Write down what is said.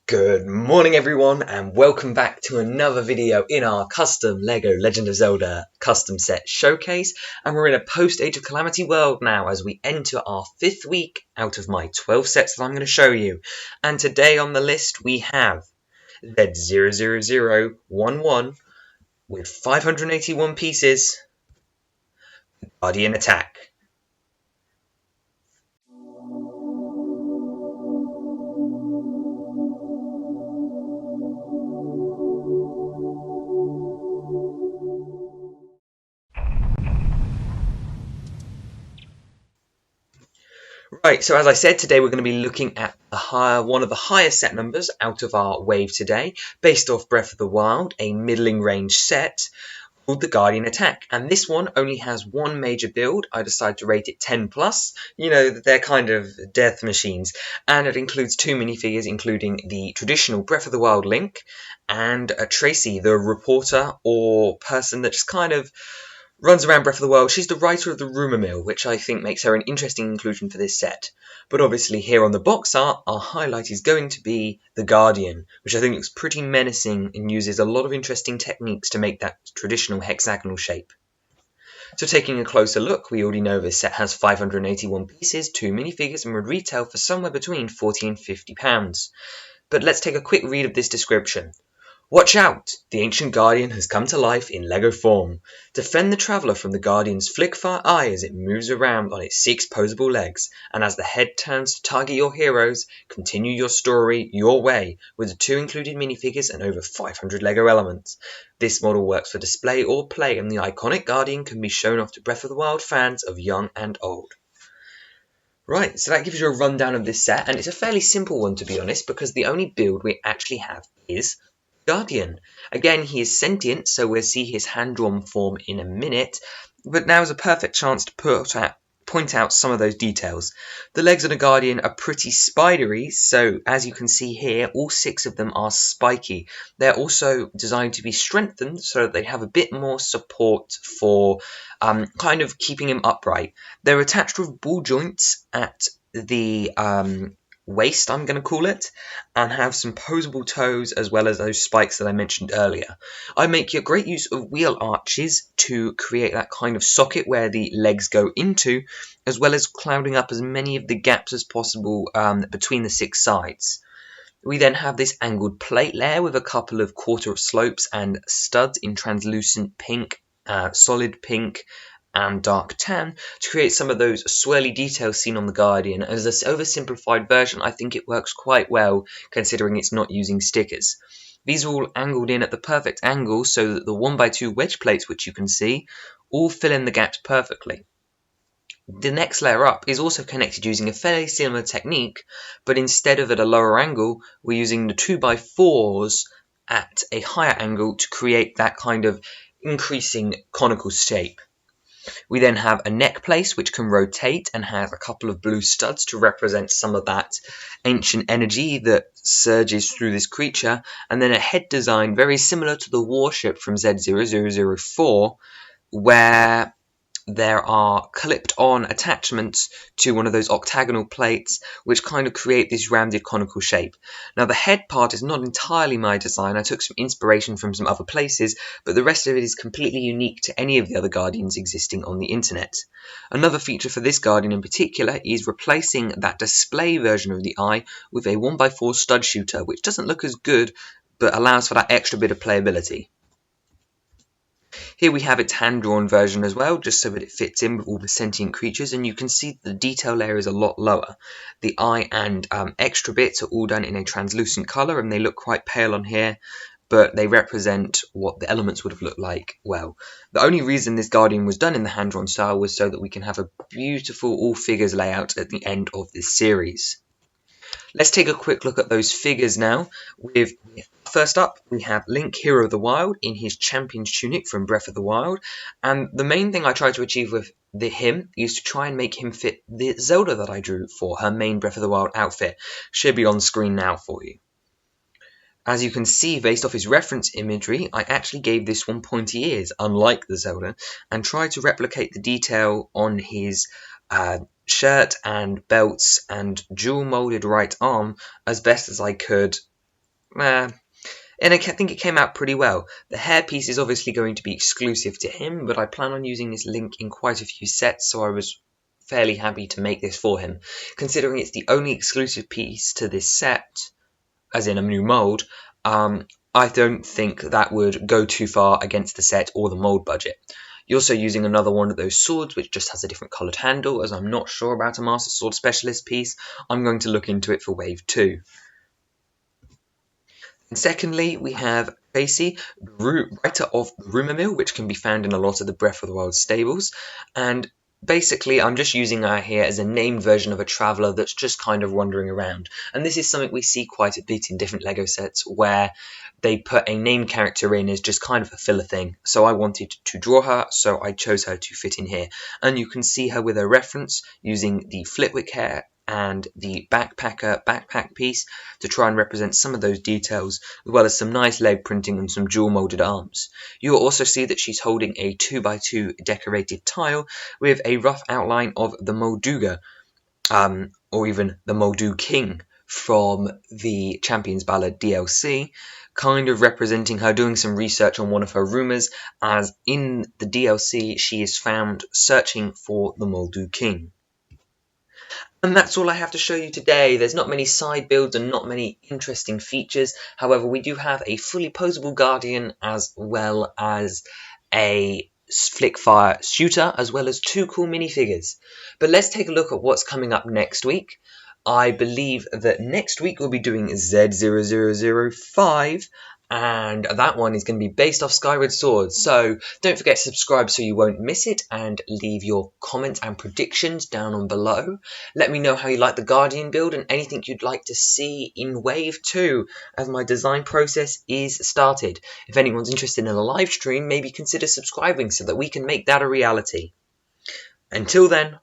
Good morning everyone and welcome back to another video in our custom LEGO Legend of Zelda custom set showcase, and we're in a post Age of Calamity world now as we enter our 5th week out of my 12 sets that I'm going to show you. And today on the list we have Z00011 with 581 pieces, Guardian Attack. Right, so as I said, today we're going to be looking at one of the highest set numbers out of our wave today, based off Breath of the Wild, a middling range set called the Guardian Attack. And this one only has one major build. I decided to rate it 10 plus. You know, they're kind of death machines. And it includes 2 minifigures, including the traditional Breath of the Wild Link and Tracy, the reporter or person that just kind of runs around Breath of the Wild. She's the writer of the rumour mill, which I think makes her an interesting inclusion for this set. But obviously here on the box art, our highlight is going to be the Guardian, which I think looks pretty menacing and uses a lot of interesting techniques to make that traditional hexagonal shape. So taking a closer look, we already know this set has 581 pieces, 2 minifigures, and would retail for somewhere between £40 and £50. But let's take a quick read of this description. Watch out! The ancient Guardian has come to life in LEGO form. Defend the traveller from the Guardian's flick-fire eye as it moves around on its 6 posable legs, and as the head turns to target your heroes, continue your story your way with the 2 included minifigures and over 500 LEGO elements. This model works for display or play, and the iconic Guardian can be shown off to Breath of the Wild fans of young and old. Right, so that gives you a rundown of this set, and it's a fairly simple one to be honest, because the only build we actually have is Guardian. Again, he is sentient, so we'll see his hand-drawn form in a minute, but now is a perfect chance to point out some of those details. The legs of the Guardian are pretty spidery, so as you can see here, all 6 of them are spiky. They're also designed to be strengthened so that they have a bit more support for kind of keeping him upright. They're attached with ball joints at the waist, I'm going to call it, and have some posable toes as well as those spikes that I mentioned earlier. I make a great use of wheel arches to create that kind of socket where the legs go into, as well as clouding up as many of the gaps as possible between the 6 sides. We then have this angled plate layer with a couple of quarter slopes and studs in translucent pink, solid pink, and dark tan to create some of those swirly details seen on the Guardian. As an oversimplified version, I think it works quite well considering it's not using stickers. These are all angled in at the perfect angle so that the 1x2 wedge plates, which you can see, all fill in the gaps perfectly. The next layer up is also connected using a fairly similar technique, but instead of at a lower angle, we're using the 2x4s at a higher angle to create that kind of increasing conical shape. We then have a neck place which can rotate and has a couple of blue studs to represent some of that ancient energy that surges through this creature, and then a head design very similar to the warship from Z0004, where there are clipped-on attachments to one of those octagonal plates which kind of create this rounded conical shape. Now the head part is not entirely my design, I took some inspiration from some other places, but the rest of it is completely unique to any of the other Guardians existing on the internet. Another feature for this Guardian in particular is replacing that display version of the eye with a 1x4 stud shooter, which doesn't look as good but allows for that extra bit of playability. Here we have its hand-drawn version as well, just so that it fits in with all the sentient creatures, and you can see the detail layer is a lot lower. The eye and extra bits are all done in a translucent colour, and they look quite pale on here, but they represent what the elements would have looked like well. The only reason this Guardian was done in the hand-drawn style was so that we can have a beautiful all-figures layout at the end of this series. Let's take a quick look at those figures now. First up, we have Link, Hero of the Wild, in his champion's tunic from Breath of the Wild. And the main thing I tried to achieve with him is to try and make him fit the Zelda that I drew for her main Breath of the Wild outfit. Should be on screen now for you. As you can see, based off his reference imagery, I actually gave this one pointy ears, unlike the Zelda, and tried to replicate the detail on his shirt and belts and dual molded right arm as best as I could and I think it came out pretty well. The hairpiece is obviously going to be exclusive to him, but I plan on using this link in quite a few sets, so I was fairly happy to make this for him. Considering it's the only exclusive piece to this set, as in a new mould, I don't think that would go too far against the set or the mould budget. You're also using another one of those swords which just has a different coloured handle, as I'm not sure about a Master Sword Specialist piece. I'm going to look into it for Wave 2. And secondly, we have Betsy, writer of Rumour Mill, which can be found in a lot of the Breath of the Wild stables. And basically, I'm just using her here as a named version of a traveller that's just kind of wandering around. And this is something we see quite a bit in different LEGO sets, where they put a named character in as just kind of a filler thing. So I wanted to draw her, so I chose her to fit in here. And you can see her with a reference using the Flitwick hair and the backpacker backpack piece to try and represent some of those details, as well as some nice leg printing and some dual moulded arms. You will also see that she's holding a 2x2 decorated tile with a rough outline of the Molduga, or even the Moldu King from the Champions Ballad DLC, kind of representing her doing some research on one of her rumours, as in the DLC she is found searching for the Moldu King. And that's all I have to show you today. There's not many side builds and not many interesting features. However, we do have a fully posable Guardian as well as a flickfire shooter, as well as 2 cool minifigures. But let's take a look at what's coming up next week. I believe that next week we'll be doing Z0005, and that one is going to be based off Skyward Sword. So don't forget to subscribe so you won't miss it, and leave your comments and predictions down on below. Let me know how you like the Guardian build and anything you'd like to see in Wave 2, as my design process is started. If anyone's interested in a live stream, maybe consider subscribing so that we can make that a reality. Until then,